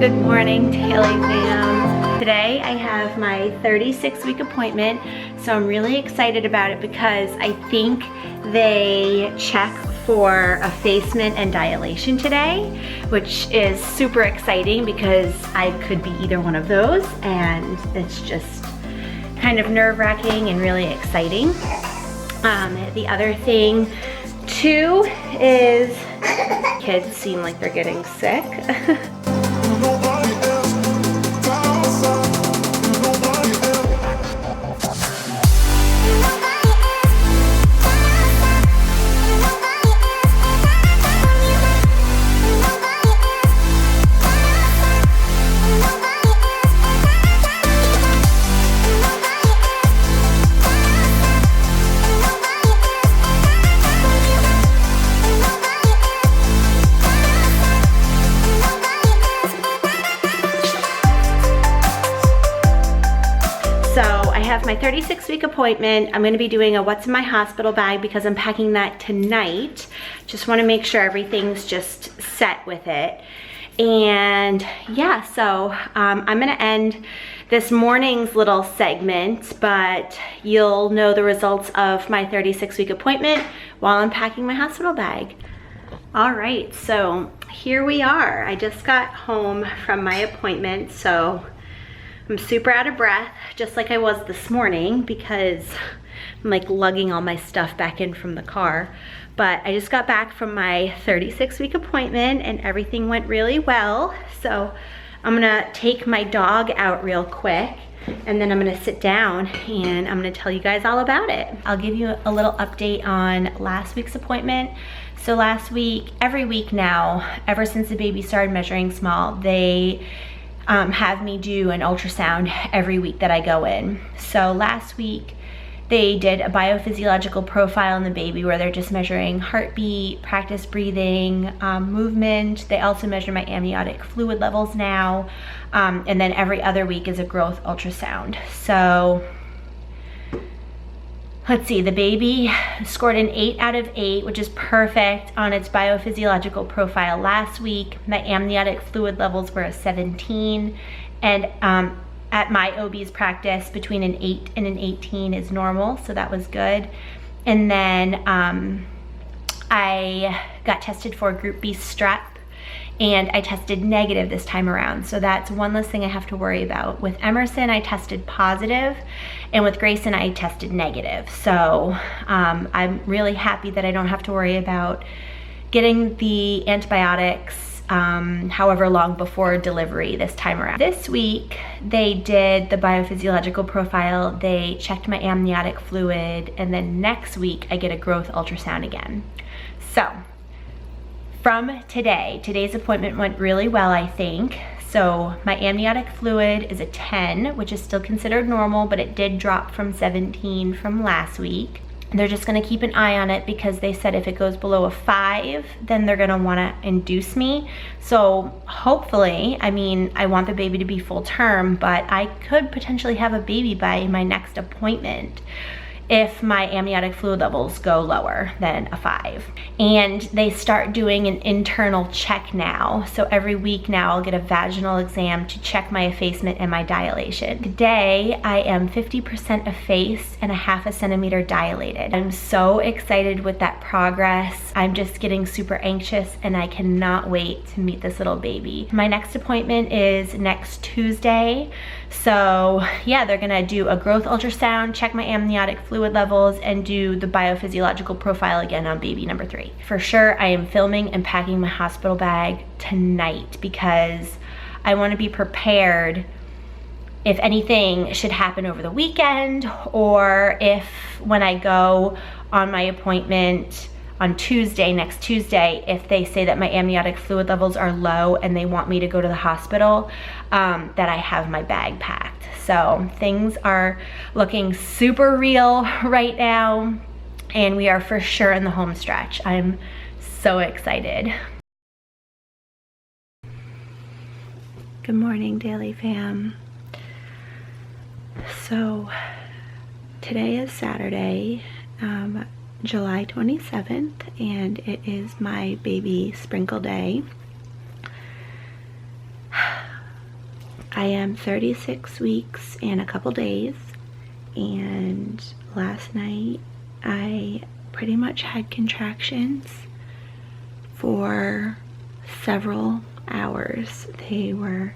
Good morning, Daly fam. Today I have my 36-week appointment, so I'm really excited about it because I think they check for effacement and dilation today, which is super exciting because I could be either one of those, and it's just kind of nerve-wracking and really exciting. The other thing too is kids seem like they're getting sick. My 36-week appointment. I'm going to be doing a what's in my hospital bag because I'm packing that tonight. Just want to make sure everything's just set with it. And yeah, so I'm going to end this morning's little segment, but you'll know the results of my 36-week appointment while I'm packing my hospital bag. All right, so here we are. I just got home from my appointment, so I'm super out of breath, just like I was this morning because I'm like lugging all my stuff back in from the car. But I just got back from my 36-week appointment and everything went really well. So I'm gonna take my dog out real quick and then I'm gonna sit down and I'm gonna tell you guys all about it. I'll give you a little update on last week's appointment. So last week, every week now, ever since the baby started measuring small, they have me do an ultrasound every week that I go in. So last week they did a biophysiological profile in the baby where they're just measuring heartbeat, practice breathing, movement. They also measure my amniotic fluid levels now. And then every other week is a growth ultrasound. So let's see, the baby scored an 8 out of 8, which is perfect on its biophysiological profile. Last week, my amniotic fluid levels were a 17, and at my OB's practice, between an 8 and an 18 is normal, so that was good. And then I got tested for group B strep, and I tested negative this time around. So that's one less thing I have to worry about. With Emerson, I tested positive, and with Grayson, I tested negative. So I'm really happy that I don't have to worry about getting the antibiotics however long before delivery this time around. This week, they did the biophysiological profile, they checked my amniotic fluid, and then next week, I get a growth ultrasound again. So, from today's appointment went really well, I think. So my amniotic fluid is a 10, which is still considered normal, but it did drop from 17 from last week. They're just gonna keep an eye on it because they said if it goes below a 5, then they're gonna wanna induce me. So hopefully, I mean, I want the baby to be full term, but I could potentially have a baby by my next appointment if my amniotic fluid levels go lower than a 5. And they start doing an internal check now. So every week now I'll get a vaginal exam to check my effacement and my dilation. Today I am 50% effaced and a 0.5 centimeter dilated. I'm so excited with that progress. I'm just getting super anxious and I cannot wait to meet this little baby. My next appointment is next Tuesday. So yeah, they're gonna do a growth ultrasound, check my amniotic fluid levels, and do the biophysiological profile again on baby number 3. For sure, I am filming and packing my hospital bag tonight because I wanna be prepared if anything should happen over the weekend, or if when I go on my appointment on Tuesday, next Tuesday, if they say that my amniotic fluid levels are low and they want me to go to the hospital, that I have my bag packed. So things are looking super real right now, and we are for sure in the home stretch. I'm so excited. Good morning, Daly fam. So today is Saturday, July 27th, and it is my baby sprinkle day. I am 36 weeks and a couple days, and last night I pretty much had contractions for several hours. They were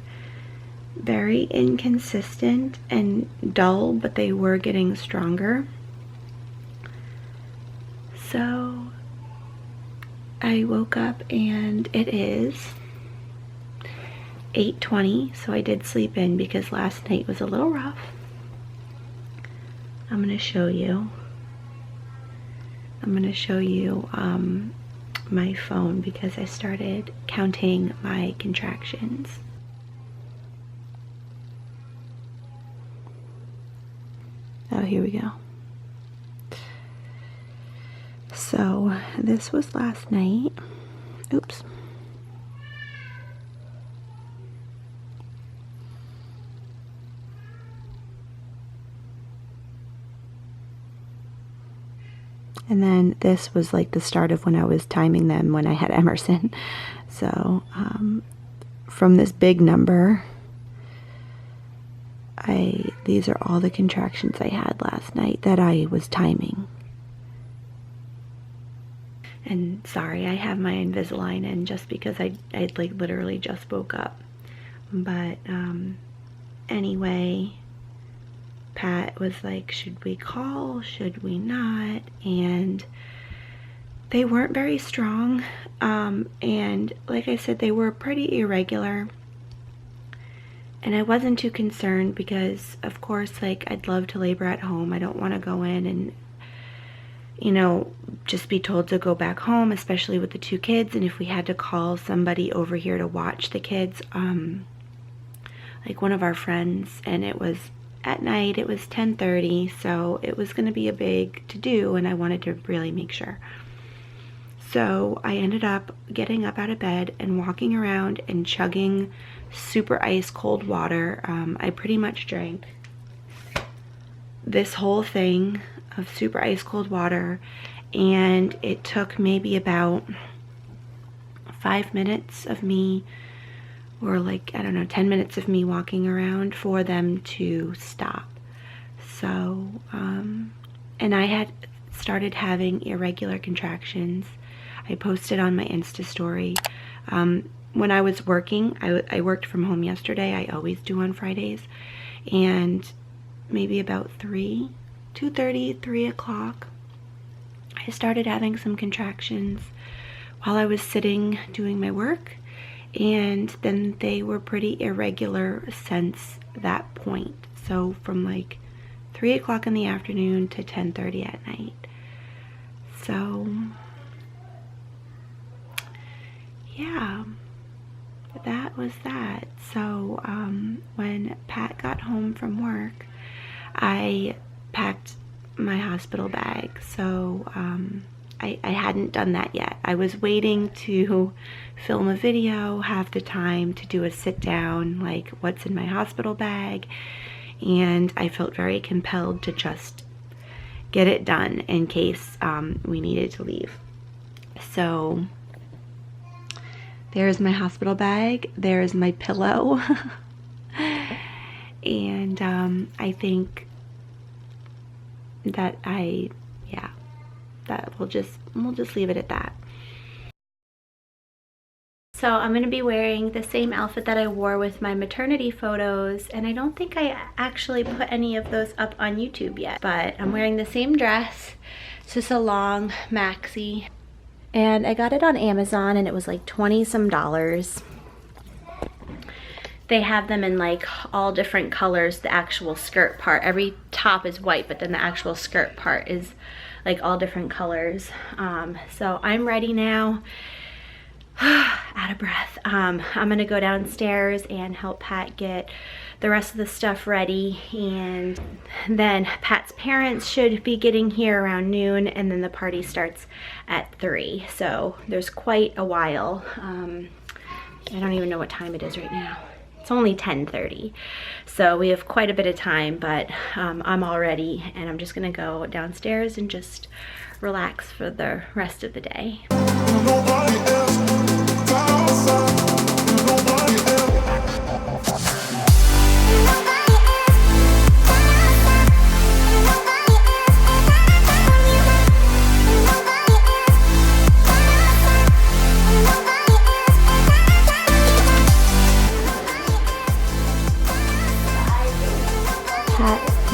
very inconsistent and dull, but they were getting stronger. So I woke up and it is 8:20, so I did sleep in because last night was a little rough. I'm gonna show you my phone because I started counting my contractions. Oh, here we go. So this was last night. Oops. And then this was like the start of when I was timing them when I had Emerson. So from this big number, these are all the contractions I had last night that I was timing. And sorry, I have my Invisalign in just because I like literally just woke up. But anyway, Pat was like, should we call? Should we not? And they weren't very strong. And like I said, they were pretty irregular. And I wasn't too concerned because, of course, like, I'd love to labor at home. I don't want to go in and, you know, just be told to go back home, especially with the 2 kids. And if we had to call somebody over here to watch the kids, like one of our friends, and it was at night, it was 10:30, so it was going to be a big to-do, and I wanted to really make sure. So I ended up getting up out of bed and walking around and chugging super ice cold water. I pretty much drank this whole thing of super ice cold water, and it took maybe about 5 minutes of me, or like, I don't know, 10 minutes of me walking around for them to stop. So, and I had started having irregular contractions. I posted on my Insta story. When I was working, I worked from home yesterday. I always do on Fridays. And maybe about 2:30, 3 o'clock, I started having some contractions while I was sitting doing my work. And then they were pretty irregular since that point. So from like 3 o'clock in the afternoon to 10:30 at night. So yeah, that was that. So when Pat got home from work, I packed my hospital bag. So I hadn't done that yet. I was waiting to film a video, have the time to do a sit down, like what's in my hospital bag, and I felt very compelled to just get it done in case we needed to leave. So there's my hospital bag, there's my pillow, and I think that we'll just leave it at that. So I'm going to be wearing the same outfit that I wore with my maternity photos, and I don't think I actually put any of those up on YouTube yet, but I'm wearing the same dress. It's just a long maxi, and I got it on Amazon, and it was like $20-some. They have them in like all different colors. The actual skirt part, every top is white, but then the actual skirt part is like all different colors. So I'm ready now. Out of breath. I'm gonna go downstairs and help Pat get the rest of the stuff ready, and then Pat's parents should be getting here around noon, and then the party starts at 3. So there's quite a while. I don't even know what time it is right now. It's only 10:30, so we have quite a bit of time, but I'm all ready, and I'm just gonna go downstairs and just relax for the rest of the day.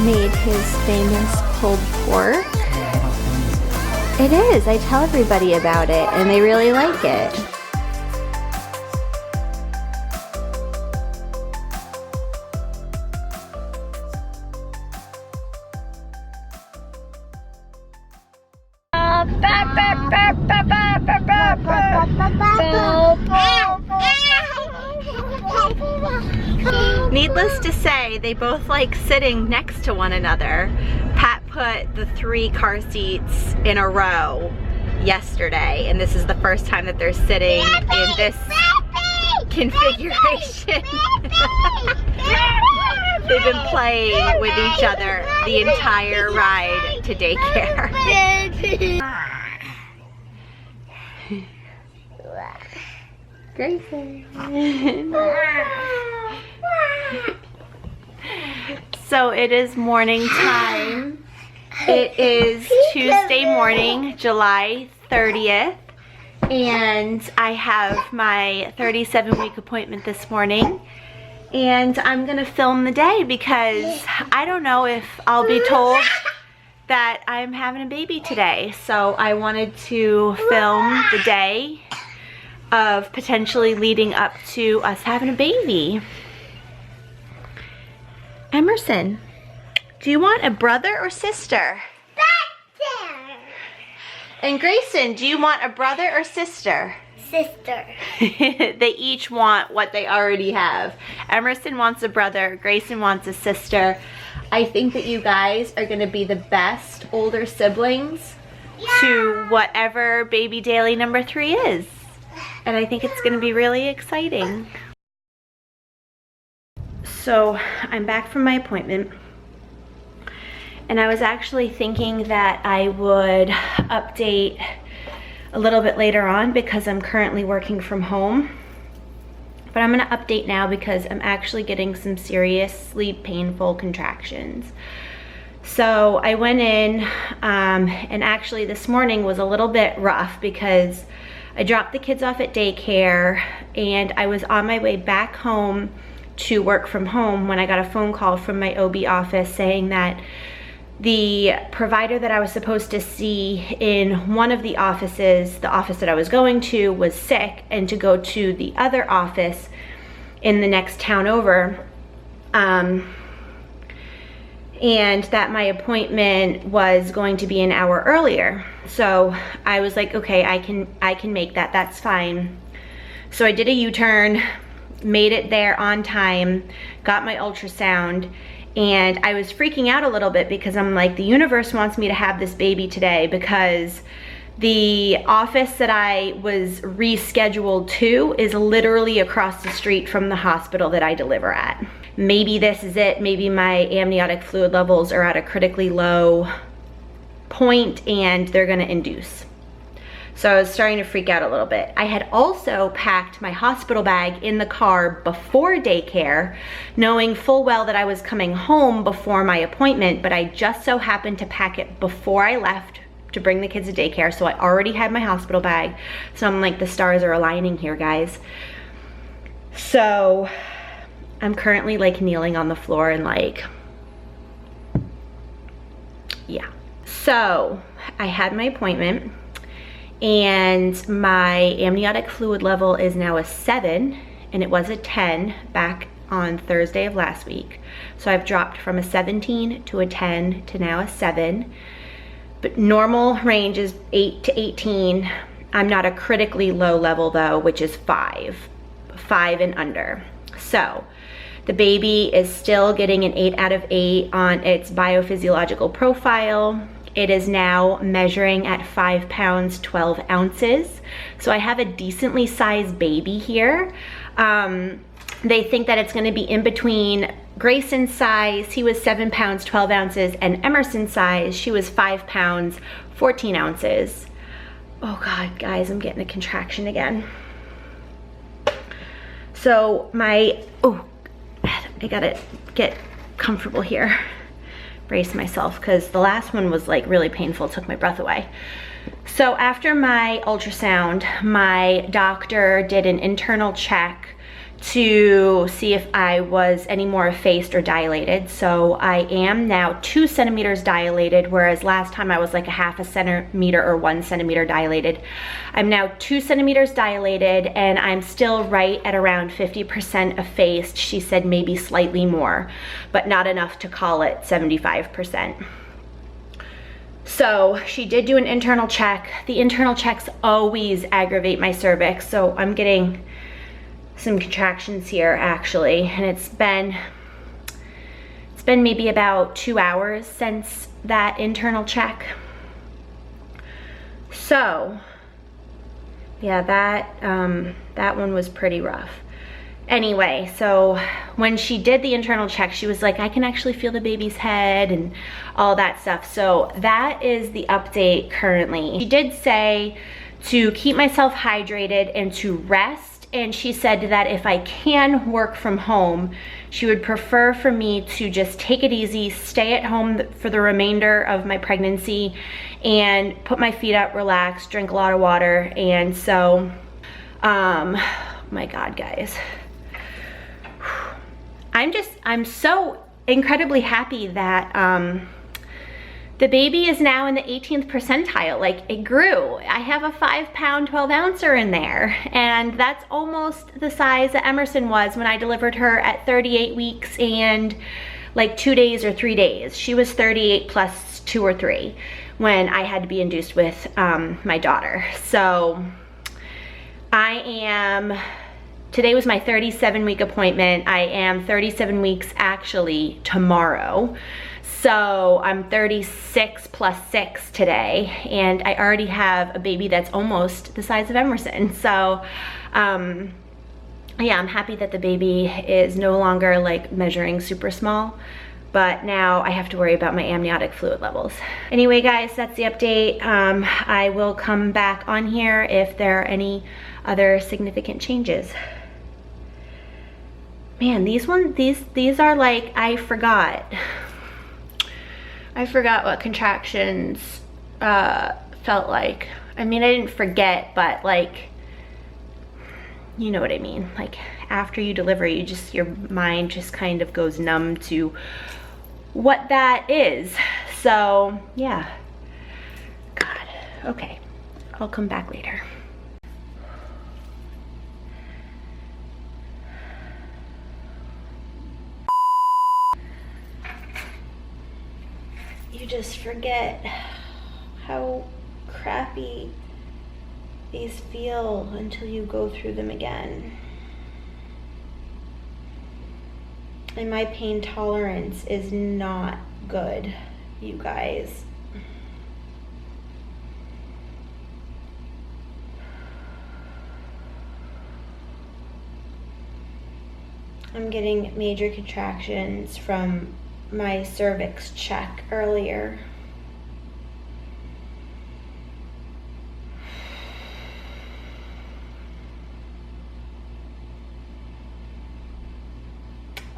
made his famous pulled pork. It is. I tell everybody about it and they really like it. Needless to say, they both like sitting next to one another. Pat put the 3 car seats in a row yesterday, and this is the first time that they're sitting in this configuration. They've been playing with each other the entire ride to daycare. Grayson. So it is morning time. It is Tuesday morning, July 30th, and I have my 37-week appointment this morning, and I'm gonna film the day because I don't know if I'll be told that I'm having a baby today. So I wanted to film the day of potentially leading up to us having a baby. Emerson, do you want a brother or sister? Brother. And Grayson, do you want a brother or sister? Sister. They each want what they already have. Emerson wants a brother, Grayson wants a sister. I think that you guys are gonna be the best older siblings to whatever baby Daly number 3 is. And I think it's gonna be really exciting. So I'm back from my appointment, and I was actually thinking that I would update a little bit later on because I'm currently working from home. But I'm gonna update now because I'm actually getting some seriously painful contractions. So I went in, and actually this morning was a little bit rough because I dropped the kids off at daycare and I was on my way back home to work from home when I got a phone call from my OB office saying that the provider that I was supposed to see in one of the offices, the office that I was going to, was sick, and to go to the other office in the next town over, and that my appointment was going to be an hour earlier. So I was like, okay, I can make that, that's fine. So I did a U-turn, made it there on time, got my ultrasound, and I was freaking out a little bit because I'm like, the universe wants me to have this baby today because the office that I was rescheduled to is literally across the street from the hospital that I deliver at. Maybe this is it, maybe my amniotic fluid levels are at a critically low point and they're gonna induce. So I was starting to freak out a little bit. I had also packed my hospital bag in the car before daycare, knowing full well that I was coming home before my appointment, but I just so happened to pack it before I left to bring the kids to daycare, so I already had my hospital bag. So I'm like, the stars are aligning here, guys. So I'm currently like kneeling on the floor and like, yeah. So I had my appointment, and my amniotic fluid level is now a 7, and it was a 10 back on Thursday of last week. So I've dropped from a 17 to a 10 to now a 7. But normal range is 8 to 18. I'm not a critically low level though, which is 5 and under. So the baby is still getting an 8 out of 8 on its biophysiological profile. It is now measuring at 5 pounds, 12 ounces. So I have a decently sized baby here. They think that it's gonna be in between Grayson's size, he was 7 pounds, 12 ounces, and Emerson's size, she was 5 pounds, 14 ounces. Oh God, guys, I'm getting a contraction again. So I gotta get comfortable here. Brace myself because the last one was like really painful, it took my breath away. So after my ultrasound, my doctor did an internal check to see if I was any more effaced or dilated. So I am now 2 centimeters dilated, whereas last time I was like a half a centimeter or 1 centimeter dilated. I'm now 2 centimeters dilated, and I'm still right at around 50% effaced. She said maybe slightly more, but not enough to call it 75%. So she did do an internal check. The internal checks always aggravate my cervix, so I'm getting some contractions here actually, and it's been maybe about 2 hours since that internal check. So yeah, that one was pretty rough. Anyway, so when she did the internal check, she was like, I can actually feel the baby's head and all that stuff. So that is the update currently. She did say to keep myself hydrated and to rest. And she said that if I can work from home, she would prefer for me to just take it easy, stay at home for the remainder of my pregnancy, and put my feet up, relax, drink a lot of water. And so, my God, guys. I'm so incredibly happy that, the baby is now in the 18th percentile. Like, it grew. I have a 5-pound, 12-ouncer in there, and that's almost the size that Emerson was when I delivered her at 38 weeks and like 2 days or 3 days. She was 38 plus 2 or 3 when I had to be induced with my daughter. So today was my 37-week appointment. I am 37 weeks actually tomorrow. So I'm 36 plus 6 today, and I already have a baby that's almost the size of Emerson. So yeah, I'm happy that the baby is no longer like measuring super small, but now I have to worry about my amniotic fluid levels. Anyway, guys, that's the update. I will come back on here if there are any other significant changes. Man, these are like, I forgot what contractions felt like. I mean, I didn't forget, but like, you know what I mean? Like, after you deliver, your mind just kind of goes numb to what that is. So yeah, God, okay, I'll come back later. You just forget how crappy these feel until you go through them again. And my pain tolerance is not good, you guys. I'm getting major contractions from my cervix check earlier.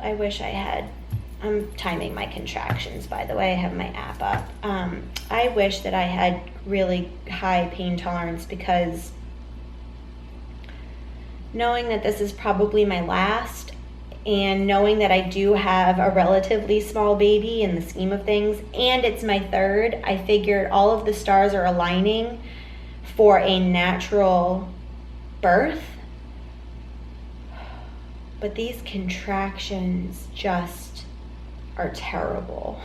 I wish I had, I'm timing my contractions, by the way. I have my app up. I wish that I had really high pain tolerance, because knowing that this is probably my last, and knowing that I do have a relatively small baby in the scheme of things, and it's my third, I figured all of the stars are aligning for a natural birth. But these contractions just are terrible.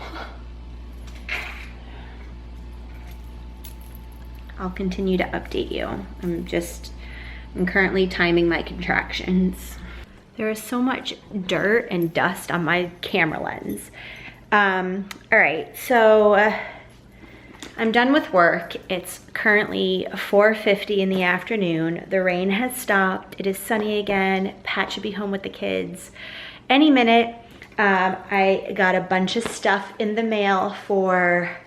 I'll continue to update you. I'm currently timing my contractions. There is so much dirt and dust on my camera lens. All right, so I'm done with work. It's currently 4:50 in the afternoon. The rain has stopped. It is sunny again. Pat should be home with the kids any minute. I got a bunch of stuff in the mail for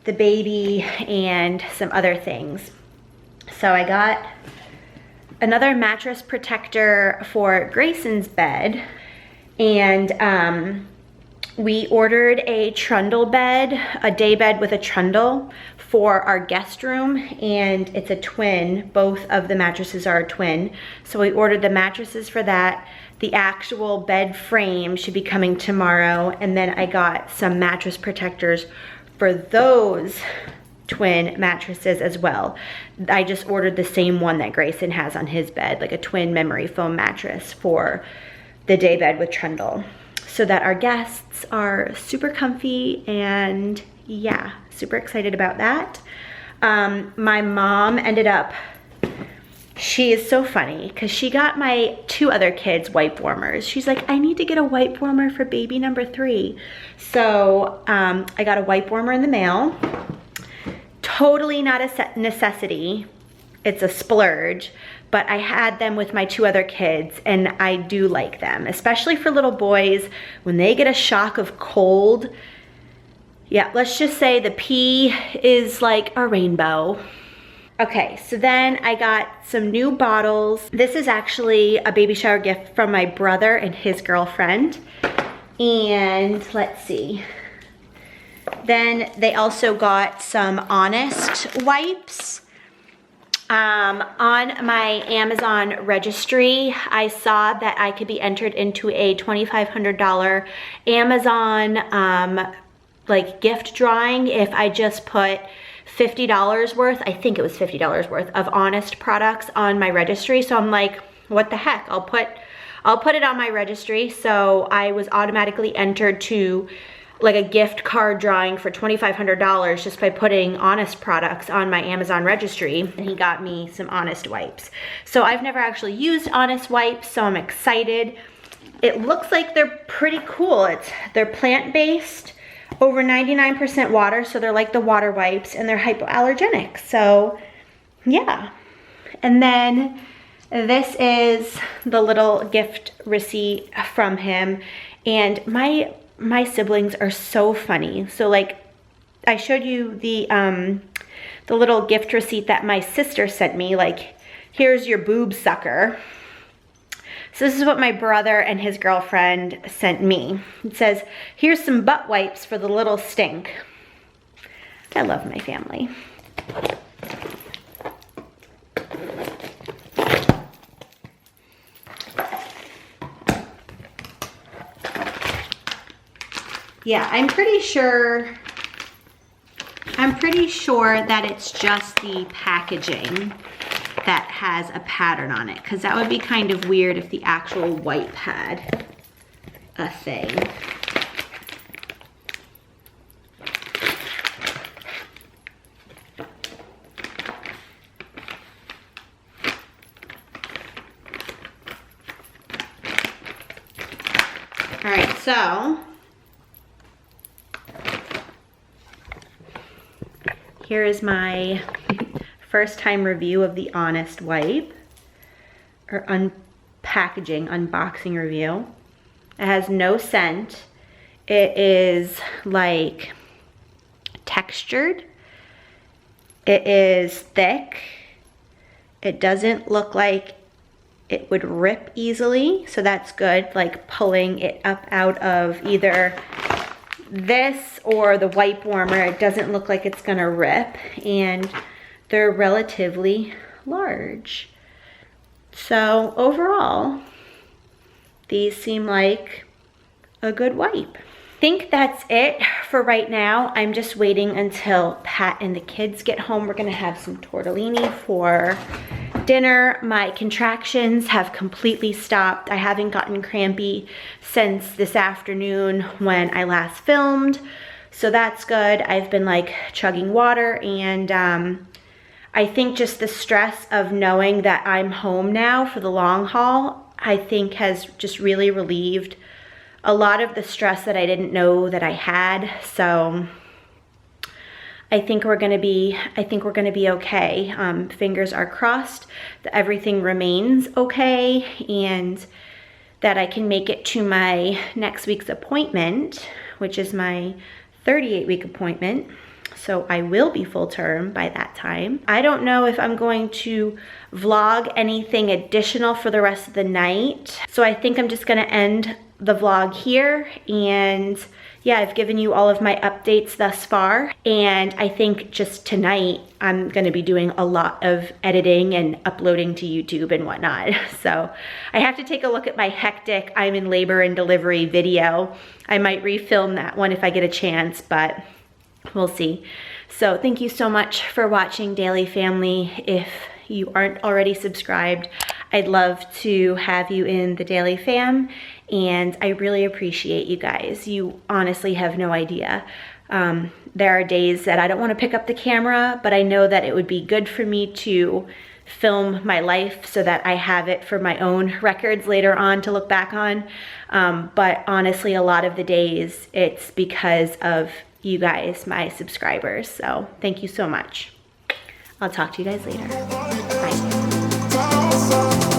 the baby and some other things. So I got another mattress protector for Grayson's bed, and We ordered a trundle bed, a day bed with a trundle for our guest room, and it's a twin. Both of the mattresses are a twin. So we ordered the mattresses for that. The actual bed frame should be coming tomorrow, and then I got some mattress protectors for those twin mattresses as well. I just ordered the same one that Grayson has on his bed, like a twin memory foam mattress for the day bed with trundle, so that our guests are super comfy, and yeah, super excited about that. My mom ended up, she is so funny because she got my 2 other kids wipe warmers. She's like, I need to get a wipe warmer for baby number 3. So I got a wipe warmer in the mail. Totally not a necessity. It's a splurge, but I had them with my 2 other kids, and I do like them, especially for little boys when they get a shock of cold. Yeah, let's just say the pee is like a rainbow. Okay, so then I got some new bottles. This is actually a baby shower gift from my brother and his girlfriend. And let's see. Then they also got some Honest wipes. On my Amazon registry, I saw that I could be entered into a $2,500 Amazon like gift drawing if I just put $50 worth, I think it was $50 worth of Honest products on my registry. So I'm like, what the heck? I'll put it on my registry. So I was automatically entered to like a gift card drawing for $2,500 just by putting Honest products on my Amazon registry. And he got me some Honest wipes. So I've never actually used Honest wipes, so I'm excited. It looks like they're pretty cool. They're plant-based, over 99% water, so they're like the water wipes, and they're hypoallergenic. So yeah. And then this is the little gift receipt from him. And my siblings are so funny. So like I showed you the little gift receipt that my sister sent me, like, here's your boob sucker. So this is what my brother and his girlfriend sent me. It says, here's some butt wipes for the little stink. I love my family. Yeah, I'm pretty sure that it's just the packaging that has a pattern on it, because that would be kind of weird if the actual wipe had a thing. All right, so here is my first time review of the Honest wipe, or unboxing review. It has no scent. It is like textured. It is thick. It doesn't look like it would rip easily, so that's good, like pulling it up out of either this or the wipe warmer. It doesn't look like it's gonna rip, and they're relatively large. So overall, these seem like a good wipe. I think that's it for right now. I'm just waiting until Pat and the kids get home. We're gonna have some tortellini for dinner. My contractions have completely stopped. I haven't gotten crampy since this afternoon when I last filmed, so that's good. I've been like chugging water, and I think just the stress of knowing that I'm home now for the long haul, I think has just really relieved a lot of the stress that I didn't know that I had. So I think we're gonna be okay. Fingers are crossed that everything remains okay, and that I can make it to my next week's appointment, which is my 38-week appointment. So I will be full term by that time. I don't know if I'm going to vlog anything additional for the rest of the night. So I think I'm just gonna end the vlog here, and yeah, I've given you all of my updates thus far, and I think just tonight I'm gonna be doing a lot of editing and uploading to YouTube and whatnot. So I have to take a look at my hectic I'm in labor and delivery video. I might refilm that one if I get a chance, but we'll see. So thank you so much for watching, Daly family. If you aren't already subscribed, I'd love to have you in the Daly fam, and I really appreciate you guys. You honestly have no idea. There are days that I don't want to pick up the camera, but I know that it would be good for me to film my life so that I have it for my own records later on to look back on. But honestly, a lot of the days it's because of you guys, my subscribers. So thank you so much. I'll talk to you guys later. Bye.